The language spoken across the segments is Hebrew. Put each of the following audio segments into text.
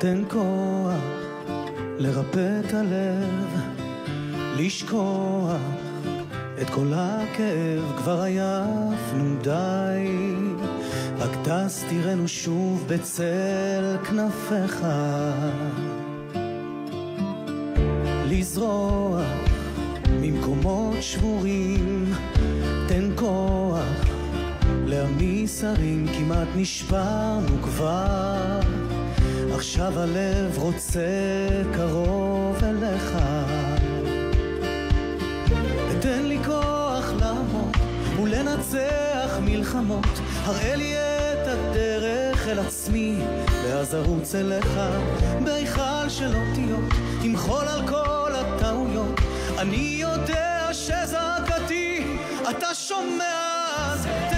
תן כוח לרפא את הלב, לשכוח את כל הכאב, כבר עייפנו די, רק טס תראינו שוב בצל כנפיך. לזרוע ממקומות שבורים, תן כוח להעמיס הרים, כמעט נשברנו כבר, עכשיו הלב רוצה קרוב אליך. תן לי כוח לעמוד ולנצח מלחמות, הראה לי את הדרך אל עצמי, ואז ארוץ אליך בהיכל של אותיות, תמחול על כל הטעויות. אני יודע שזעקתי אתה שומע, אז תן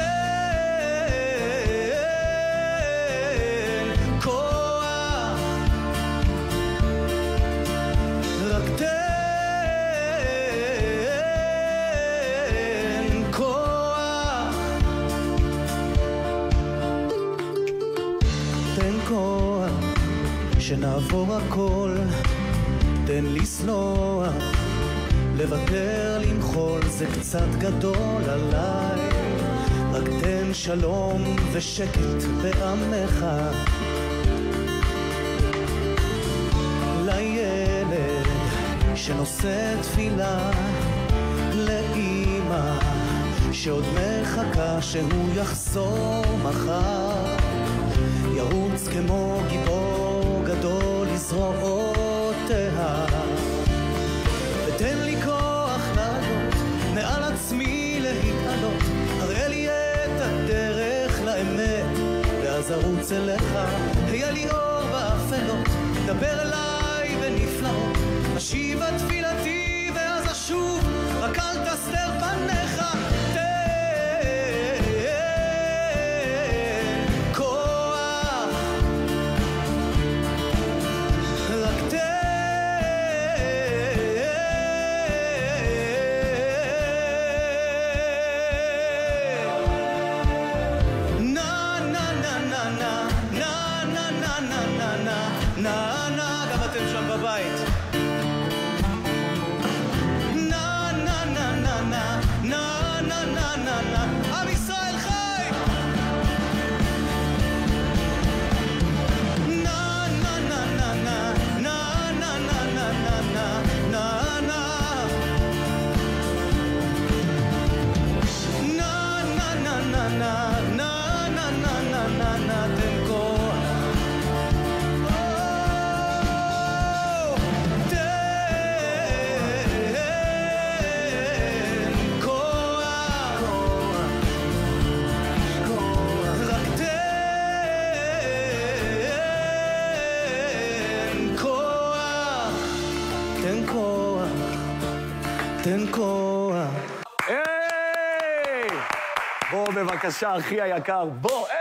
כוח, רק תן כוח, תן כוח שנעבור הכל, תן לסלוח, לוותר, למחול, זה קצת גדול עליי, רק תן שלום ושקט בעמך. לילד שנושא תפילה, לאמא שעוד מחכה שהוא יחזור מחר, ירוץ כמו גיבור גדול לזרועותיה, ותן לי כוח לעלות מעל עצמי להתעלות, הראה לי את הדרך לאמת, ואז ארוץ אליך, היה לי אור באפלות, דבר אליי בנפלאות, אשיבה תפילתי ואז אשוב, רק אל תסתר פניך. גם אתם שם בבית. עם ישראל חי. תן כוח, תן כוח, תן כוח. היי! בוא בבקשה, אחי היקר, בוא!